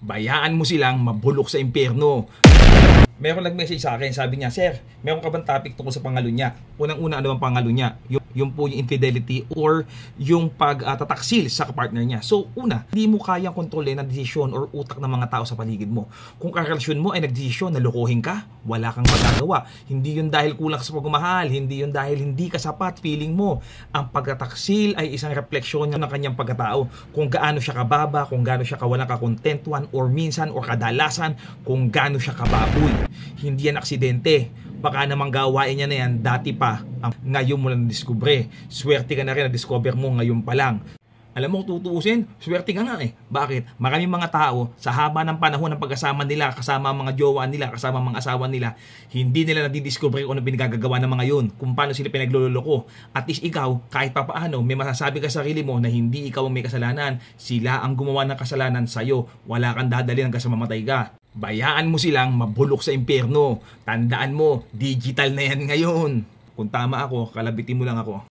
Bayaan mo silang mabulok sa impyerno. Meron nag-message sa akin, sabi niya, "Sir, meron ka bang topic tungkol sa pangalo niya?" Unang-una, ano ang pangalo niya? Yung po yung infidelity or yung pagtataksil sa kapartner niya. So, una, hindi mo kayang kontrolin ang desisyon or utak ng mga tao sa paligid mo. Kung karelasyon mo ay nagdesisyon na lokohin ka, wala kang magagawa. Hindi yun dahil kulang sa pagmamahal, hindi yun dahil hindi ka sapat, feeling mo. Ang pagtataksil ay isang refleksyon ng kanyang pagkatao. Kung gaano siya kababa, kung gaano siya kawalang kakontentuhan, or minsan or kadalasan, kung gaano siya kababoy. Hindi yan aksidente. Baka namang gawain niya na yan dati pa. Ngayon mo lang na-discover. Swerte ka na rin na-discover mo ngayon pa lang. Alam mo kung tutuusin, swerte ka nga eh. Bakit? Maraming mga tao sa haba ng panahon ng pagkasama nila, kasama ang mga jowa nila, kasama ang mga asawa nila, hindi nila nadidiscover kung ano pinagagagawa ng mga yun, kung paano sila pinagloloko. At least ikaw, kahit pa paano, may masasabi ka sa sarili mo na hindi ikaw ang may kasalanan. Sila ang gumawa ng kasalanan sa'yo. Wala kang dadalhin hanggang sa mamatay ka. Bayaan mo silang mabulok sa impyerno. Tandaan mo, digital na yan ngayon. Kung tama ako, kalabitin mo lang ako.